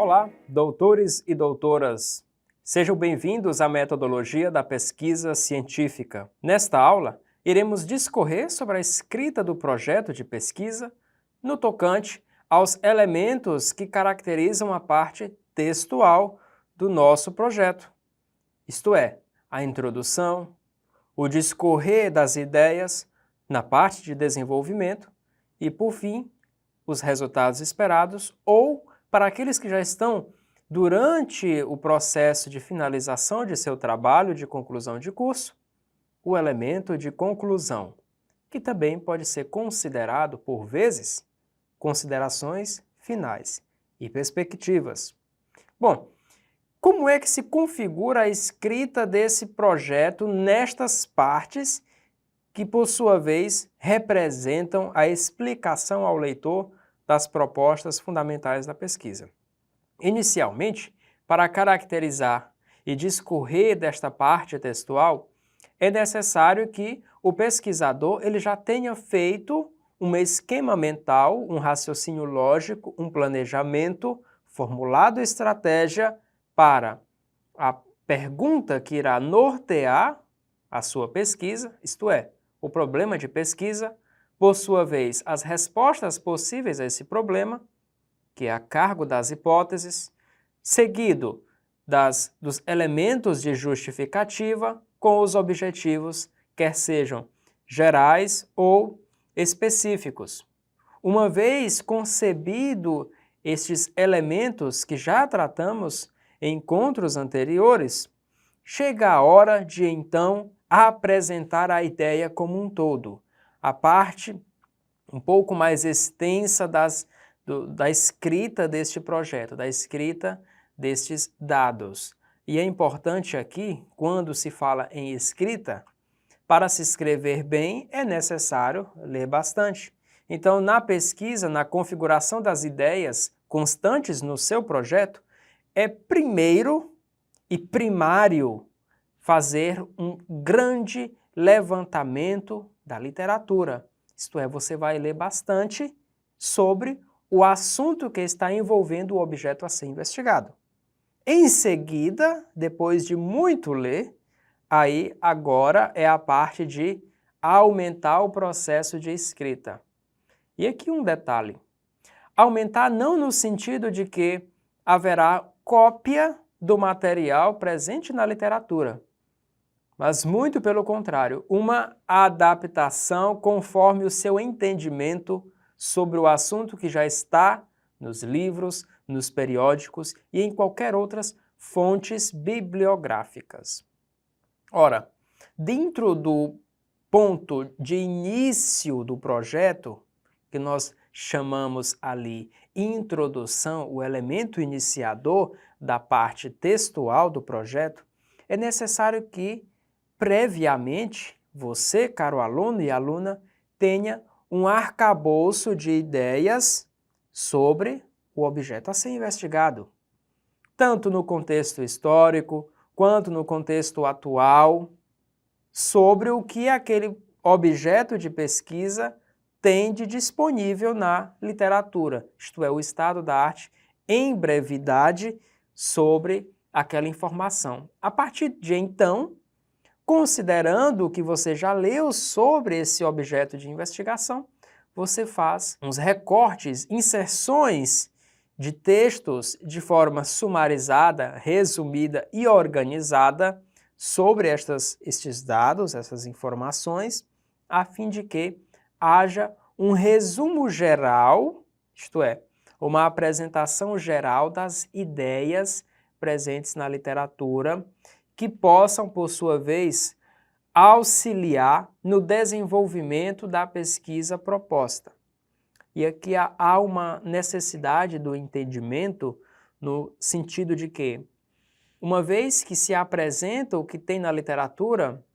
Olá, doutores e doutoras! Sejam bem-vindos à metodologia da pesquisa científica. Nesta aula, iremos discorrer sobre a escrita do projeto de pesquisa no tocante aos elementos que caracterizam a parte textual do nosso projeto, isto é, a introdução, o discorrer das ideias na parte de desenvolvimento e, por fim, os resultados esperados ou, para aqueles que já estão durante o processo de finalização de seu trabalho de conclusão de curso, o elemento de conclusão, que também pode ser considerado, por vezes, considerações finais e perspectivas. Bom, como é que se configura a escrita desse projeto nestas partes que, por sua vez, representam a explicação ao leitor das propostas fundamentais da pesquisa? Inicialmente, para caracterizar e discorrer desta parte textual, é necessário que o pesquisador ele já tenha feito um esquema mental, um raciocínio lógico, um planejamento, formulado estratégia para a pergunta que irá nortear a sua pesquisa, isto é, o problema de pesquisa, por sua vez, as respostas possíveis a esse problema, que é a cargo das hipóteses, seguido dos elementos de justificativa com os objetivos, quer sejam gerais ou específicos. Uma vez concebido estes elementos que já tratamos em encontros anteriores, chega a hora de, então, apresentar a ideia como um todo, a parte um pouco mais extensa da escrita deste projeto, da escrita destes dados. E é importante aqui, quando se fala em escrita, para se escrever bem é necessário ler bastante. Então, na pesquisa, na configuração das ideias constantes no seu projeto, é primeiro e primário fazer um grande levantamento da literatura. Isto é, você vai ler bastante sobre o assunto que está envolvendo o objeto a ser investigado. Em seguida, depois de muito ler, aí agora é a parte de aumentar o processo de escrita. E aqui um detalhe. Aumentar não no sentido de que haverá cópia do material presente na literatura, mas muito pelo contrário, uma adaptação conforme o seu entendimento sobre o assunto que já está nos livros, nos periódicos e em qualquer outras fontes bibliográficas. Ora, dentro do ponto de início do projeto, que nós chamamos ali introdução, o elemento iniciador da parte textual do projeto, é necessário que, previamente, você, caro aluno e aluna, tenha um arcabouço de ideias sobre o objeto a ser investigado, tanto no contexto histórico, quanto no contexto atual, sobre o que aquele objeto de pesquisa tem de disponível na literatura, isto é, o estado da arte em brevidade sobre aquela informação. A partir de então, considerando o que você já leu sobre esse objeto de investigação, você faz uns recortes, inserções de textos de forma sumarizada, resumida e organizada sobre estes dados, essas informações, a fim de que haja um resumo geral, isto é, uma apresentação geral das ideias presentes na literatura que possam, por sua vez, auxiliar no desenvolvimento da pesquisa proposta. E aqui há uma necessidade do entendimento no sentido de que, uma vez que se apresenta o que tem na literatura,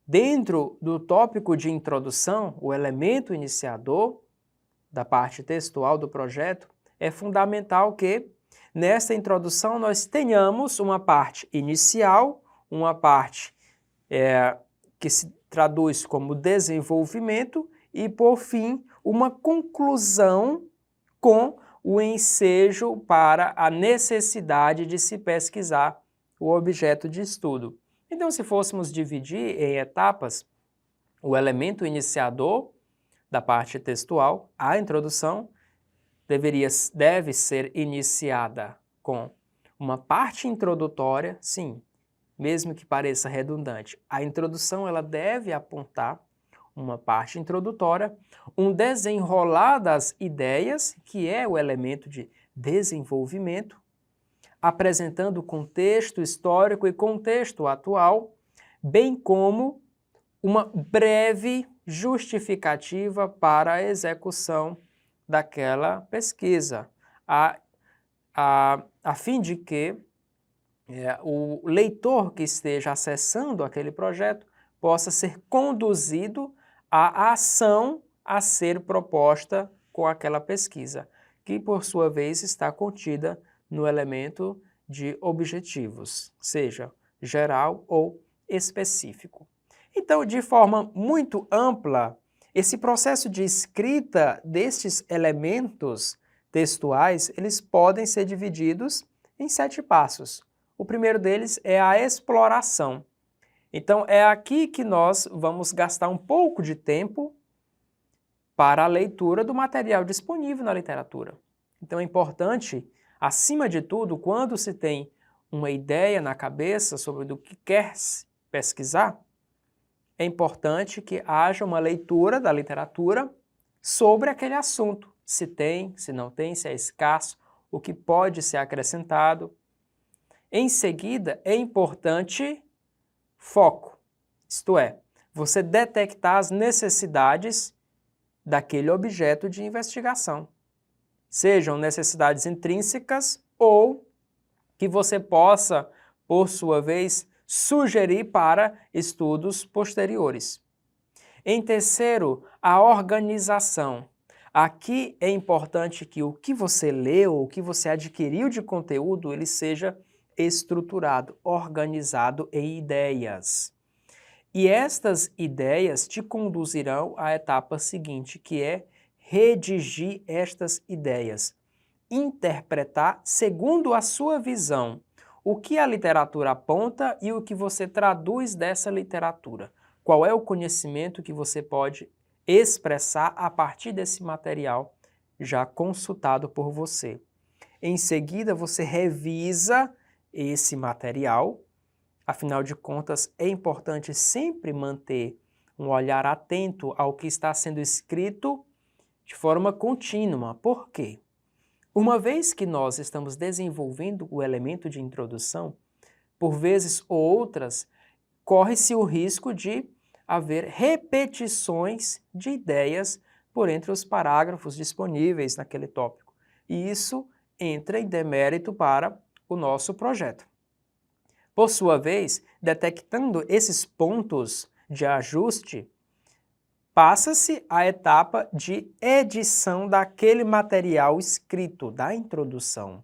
dentro do tópico de introdução, o elemento iniciador da parte textual do projeto, é fundamental que, nesta introdução, nós tenhamos uma parte inicial, uma parte que se traduz como desenvolvimento e, por fim, uma conclusão com o ensejo para a necessidade de se pesquisar o objeto de estudo. Então, se fôssemos dividir em etapas, o elemento iniciador da parte textual, a introdução, deve ser iniciada com uma parte introdutória, sim, mesmo que pareça redundante. A introdução ela deve apontar uma parte introdutória, um desenrolar das ideias, que é o elemento de desenvolvimento, apresentando o contexto histórico e contexto atual, bem como uma breve justificativa para a execução daquela pesquisa, a fim de que o leitor que esteja acessando aquele projeto possa ser conduzido à ação a ser proposta com aquela pesquisa, que por sua vez está contida no elemento de objetivos, seja geral ou específico. Então, de forma muito ampla, esse processo de escrita destes elementos textuais, eles podem ser divididos em 7 passos. O primeiro deles é a exploração. Então, é aqui que nós vamos gastar um pouco de tempo para a leitura do material disponível na literatura. Então, é importante, acima de tudo, quando se tem uma ideia na cabeça sobre o que quer pesquisar, é importante que haja uma leitura da literatura sobre aquele assunto. Se tem, se não tem, se é escasso, o que pode ser acrescentado. Em seguida, é importante foco, isto é, você detectar as necessidades daquele objeto de investigação. Sejam necessidades intrínsecas ou que você possa, por sua vez, sugerir para estudos posteriores. Em terceiro, a organização. Aqui é importante que o que você leu, o que você adquiriu de conteúdo, ele seja estruturado, organizado em ideias. E estas ideias te conduzirão à etapa seguinte, que é redigir estas ideias, interpretar segundo a sua visão o que a literatura aponta e o que você traduz dessa literatura. Qual é o conhecimento que você pode expressar a partir desse material já consultado por você. Em seguida, você revisa esse material. Afinal de contas, é importante sempre manter um olhar atento ao que está sendo escrito de forma contínua. Por quê? Uma vez que nós estamos desenvolvendo o elemento de introdução, por vezes ou outras, corre-se o risco de haver repetições de ideias por entre os parágrafos disponíveis naquele tópico. E isso entra em demérito para o nosso projeto. Por sua vez, detectando esses pontos de ajuste, passa-se à etapa de edição daquele material escrito, da introdução.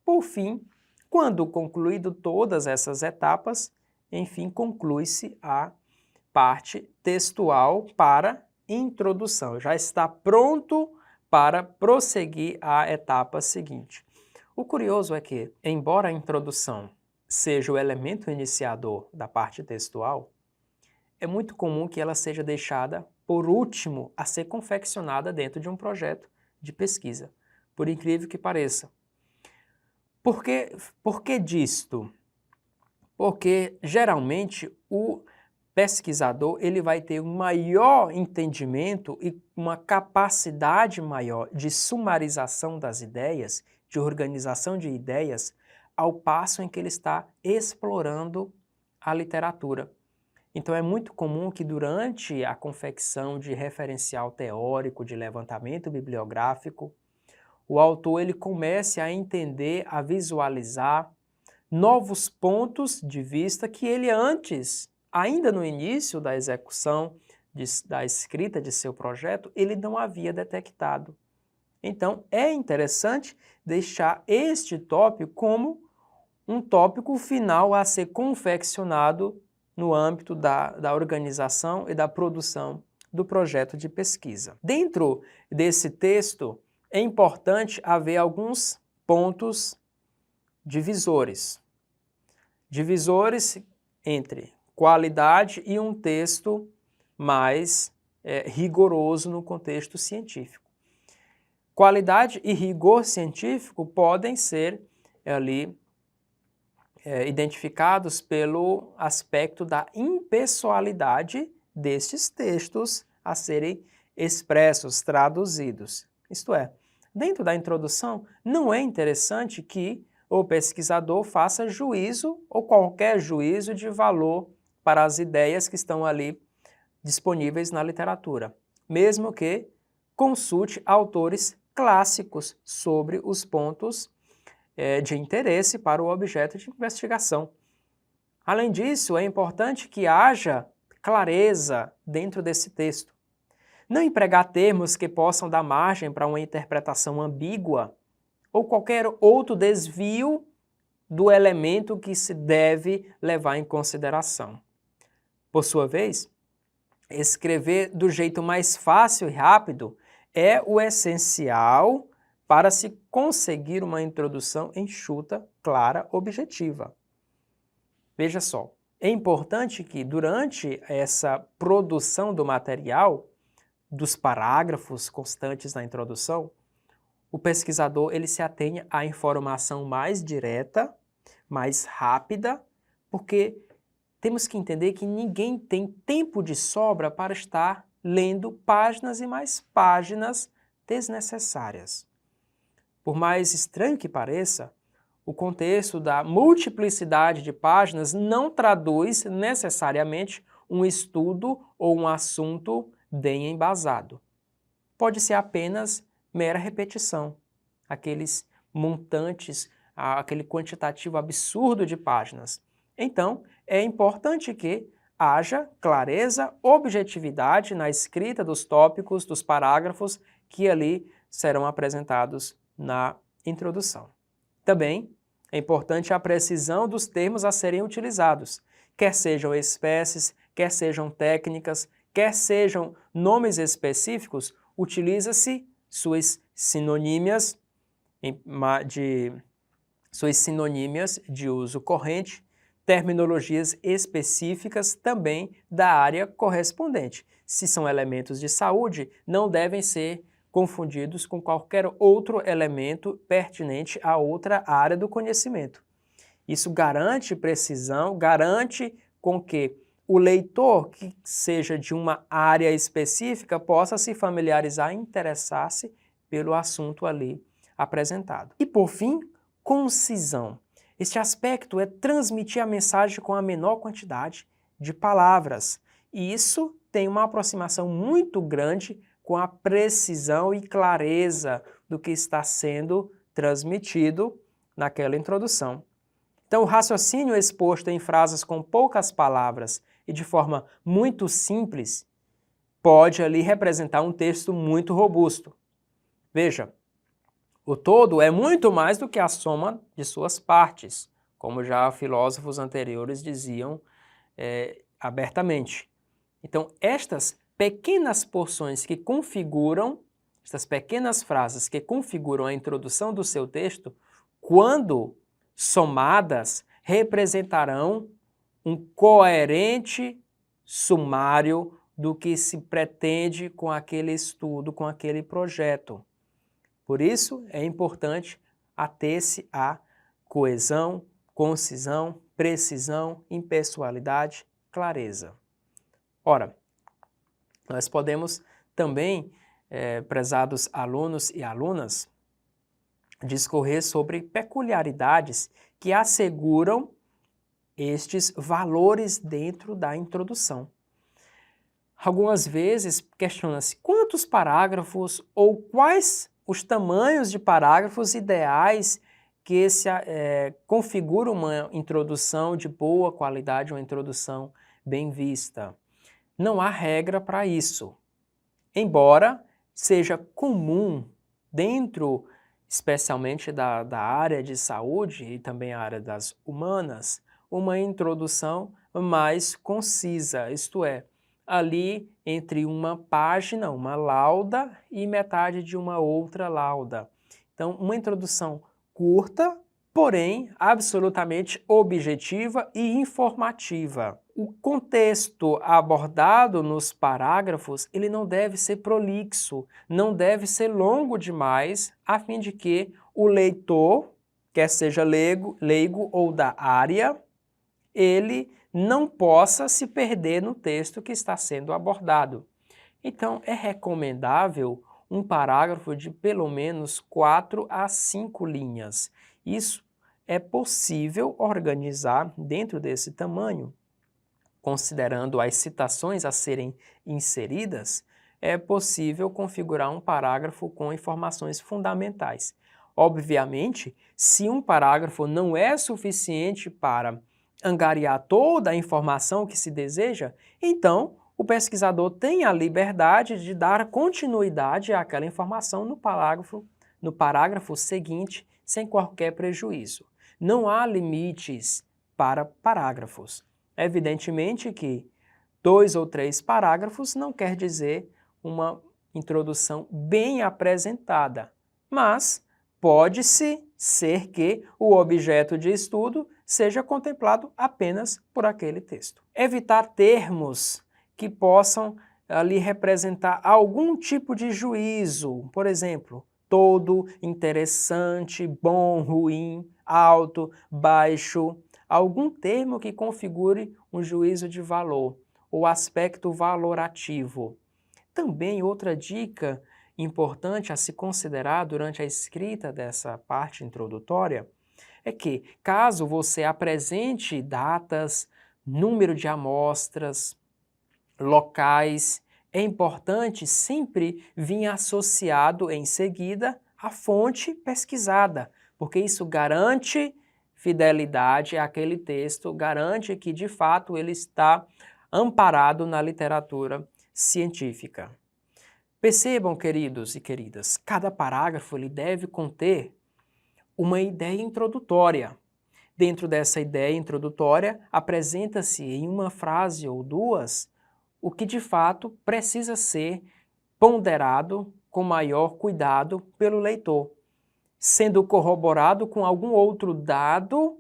Por fim, quando concluído todas essas etapas, enfim, conclui-se a parte textual para introdução. Já está pronto para prosseguir à etapa seguinte. O curioso é que, embora a introdução seja o elemento iniciador da parte textual, é muito comum que ela seja deixada por último a ser confeccionada dentro de um projeto de pesquisa, por incrível que pareça. Por que disto? Porque geralmente o pesquisador ele vai ter um maior entendimento e uma capacidade maior de sumarização das ideias, de organização de ideias, ao passo em que ele está explorando a literatura. Então é muito comum que durante a confecção de referencial teórico, de levantamento bibliográfico, o autor ele comece a entender, a visualizar novos pontos de vista que ele antes, ainda no início da execução, da escrita de seu projeto, ele não havia detectado. Então é interessante deixar este tópico como um tópico final a ser confeccionado no âmbito da organização e da produção do projeto de pesquisa. Dentro desse texto, é importante haver alguns pontos divisores. Divisores entre qualidade e um texto mais rigoroso no contexto científico. Qualidade e rigor científico podem ser ali identificados pelo aspecto da impessoalidade destes textos a serem expressos, traduzidos. Isto é, dentro da introdução, não é interessante que o pesquisador faça juízo ou qualquer juízo de valor para as ideias que estão ali disponíveis na literatura, mesmo que consulte autores clássicos sobre os pontos de interesse para o objeto de investigação. Além disso, é importante que haja clareza dentro desse texto. Não empregar termos que possam dar margem para uma interpretação ambígua ou qualquer outro desvio do elemento que se deve levar em consideração. Por sua vez, escrever do jeito mais fácil e rápido é o essencial para se conseguir uma introdução enxuta, clara, objetiva. Veja só, é importante que durante essa produção do material, dos parágrafos constantes na introdução, o pesquisador ele se atenha à informação mais direta, mais rápida, porque temos que entender que ninguém tem tempo de sobra para estar lendo páginas e mais páginas desnecessárias. Por mais estranho que pareça, o contexto da multiplicidade de páginas não traduz necessariamente um estudo ou um assunto bem embasado. Pode ser apenas mera repetição, aqueles montantes, aquele quantitativo absurdo de páginas. Então, é importante que haja clareza, objetividade na escrita dos tópicos, dos parágrafos que ali serão apresentados na introdução. Também é importante a precisão dos termos a serem utilizados, quer sejam espécies, quer sejam técnicas, quer sejam nomes específicos, utiliza-se suas sinonímias de uso corrente, terminologias específicas também da área correspondente. Se são elementos de saúde, não devem ser confundidos com qualquer outro elemento pertinente a outra área do conhecimento. Isso garante precisão, garante com que o leitor que seja de uma área específica possa se familiarizar e interessar-se pelo assunto ali apresentado. E por fim, concisão. Este aspecto é transmitir a mensagem com a menor quantidade de palavras. E isso tem uma aproximação muito grande com a precisão e clareza do que está sendo transmitido naquela introdução. Então, o raciocínio exposto em frases com poucas palavras e de forma muito simples pode ali representar um texto muito robusto. Veja, o todo é muito mais do que a soma de suas partes, como já filósofos anteriores diziam abertamente. Então, estas pequenas porções que configuram, estas pequenas frases que configuram a introdução do seu texto, quando somadas, representarão um coerente sumário do que se pretende com aquele estudo, com aquele projeto. Por isso, é importante ater-se à coesão, concisão, precisão, impessoalidade, clareza. Ora, nós podemos também, prezados alunos e alunas, discorrer sobre peculiaridades que asseguram estes valores dentro da introdução. Algumas vezes questiona-se quantos parágrafos ou quais os tamanhos de parágrafos ideais que configuram uma introdução de boa qualidade, uma introdução bem vista. Não há regra para isso, embora seja comum dentro, especialmente da área de saúde e também a área das humanas, uma introdução mais concisa, isto é, ali entre uma página, uma lauda, e metade de uma outra lauda. Então, uma introdução curta, porém absolutamente objetiva e informativa. O contexto abordado nos parágrafos, ele não deve ser prolixo, não deve ser longo demais, a fim de que o leitor, quer seja leigo ou da área, ele não possa se perder no texto que está sendo abordado. Então, é recomendável um parágrafo de pelo menos 4 a 5 linhas. Isso é possível organizar dentro desse tamanho. Considerando as citações a serem inseridas, é possível configurar um parágrafo com informações fundamentais. Obviamente, se um parágrafo não é suficiente para angariar toda a informação que se deseja, então o pesquisador tem a liberdade de dar continuidade àquela informação no parágrafo seguinte, sem qualquer prejuízo. Não há limites para parágrafos. Evidentemente que 2 ou 3 parágrafos não quer dizer uma introdução bem apresentada, mas pode-se ser que o objeto de estudo seja contemplado apenas por aquele texto. Evitar termos que possam ali representar algum tipo de juízo, por exemplo, todo, interessante, bom, ruim, alto, baixo, algum termo que configure um juízo de valor ou aspecto valorativo. Também outra dica importante a se considerar durante a escrita dessa parte introdutória é que, caso você apresente datas, número de amostras, locais, é importante sempre vir associado em seguida a fonte pesquisada, porque isso garante fidelidade àquele texto, garante que de fato ele está amparado na literatura científica. Percebam, queridos e queridas, cada parágrafo ele deve conter uma ideia introdutória. Dentro dessa ideia introdutória, apresenta-se em uma frase ou duas o que de fato precisa ser ponderado com maior cuidado pelo leitor, sendo corroborado com algum outro dado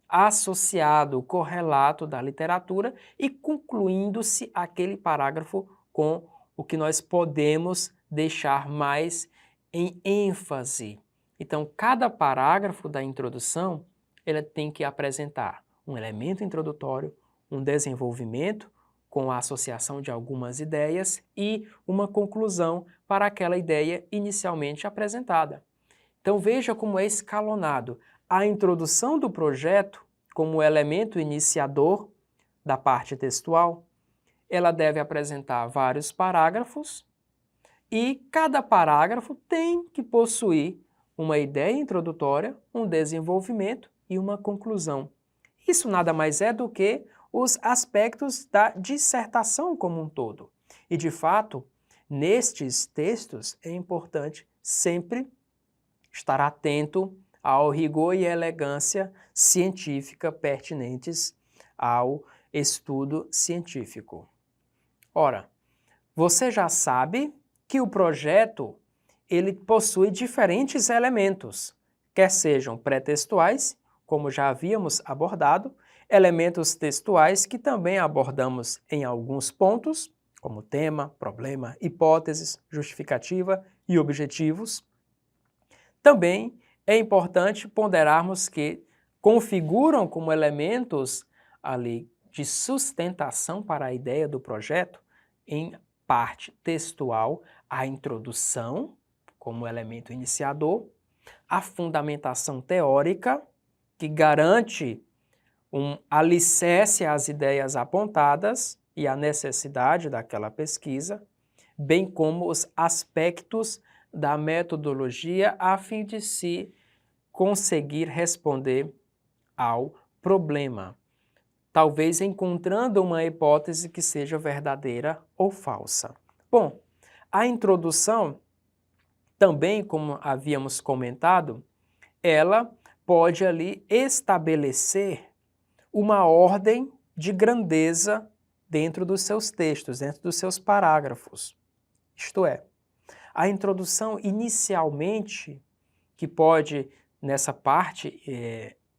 associado, correlato da literatura e concluindo-se aquele parágrafo com o que nós podemos deixar mais em ênfase. Então, cada parágrafo da introdução, ele tem que apresentar um elemento introdutório, um desenvolvimento com a associação de algumas ideias e uma conclusão para aquela ideia inicialmente apresentada. Então veja como é escalonado. A introdução do projeto, como elemento iniciador da parte textual, ela deve apresentar vários parágrafos e cada parágrafo tem que possuir uma ideia introdutória, um desenvolvimento e uma conclusão. Isso nada mais é do que os aspectos da dissertação como um todo. E, de fato, nestes textos é importante sempre estar atento ao rigor e elegância científica pertinentes ao estudo científico. Ora, você já sabe que o projeto ele possui diferentes elementos, quer sejam pré-textuais, como já havíamos abordado, elementos textuais que também abordamos em alguns pontos, como tema, problema, hipóteses, justificativa e objetivos. Também é importante ponderarmos que configuram como elementos ali de sustentação para a ideia do projeto, em parte textual, a introdução como elemento iniciador, a fundamentação teórica, que garante um alicerce às ideias apontadas e à necessidade daquela pesquisa, bem como os aspectos da metodologia a fim de se conseguir responder ao problema, talvez encontrando uma hipótese que seja verdadeira ou falsa. Bom, a introdução, também como havíamos comentado, ela pode ali estabelecer uma ordem de grandeza dentro dos seus textos, dentro dos seus parágrafos. Isto é, a introdução inicialmente, que pode, nessa parte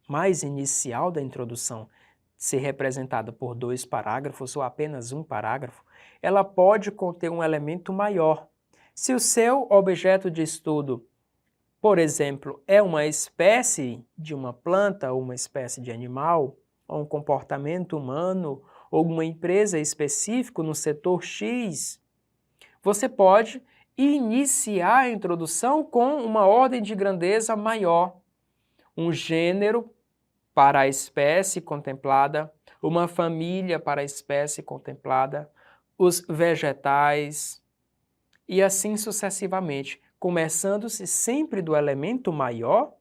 mais inicial da introdução, ser representada por 2 parágrafos ou apenas um parágrafo, ela pode conter um elemento maior. Se o seu objeto de estudo, por exemplo, é uma espécie de uma planta ou uma espécie de animal, ou um comportamento humano, ou uma empresa específica no setor X, você pode iniciar a introdução com uma ordem de grandeza maior, um gênero para a espécie contemplada, uma família para a espécie contemplada, os vegetais e assim sucessivamente, começando-se sempre do elemento maior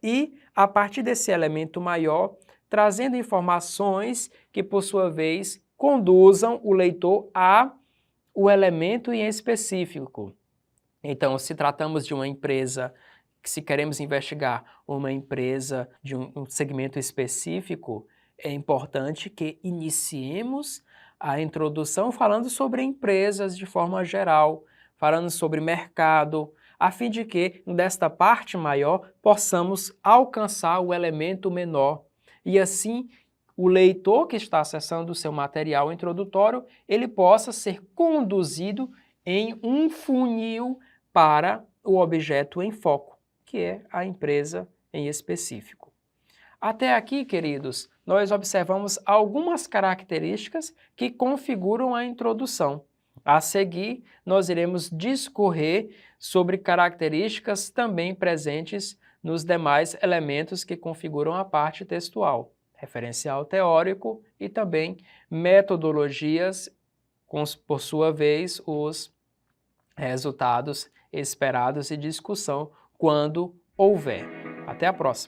e, a partir desse elemento maior, trazendo informações que, por sua vez, conduzam o leitor a o elemento em específico. Então, se tratamos de uma empresa, se queremos investigar uma empresa de um segmento específico, é importante que iniciemos a introdução falando sobre empresas de forma geral, falando sobre mercado, a fim de que, desta parte maior, possamos alcançar o elemento menor. E assim, o leitor que está acessando o seu material introdutório, ele possa ser conduzido em um funil para o objeto em foco, que é a empresa em específico. Até aqui, queridos, nós observamos algumas características que configuram a introdução. A seguir, nós iremos discorrer sobre características também presentes nos demais elementos que configuram a parte textual, referencial teórico e também metodologias, por sua vez, os resultados esperados e discussão quando houver. Até a próxima!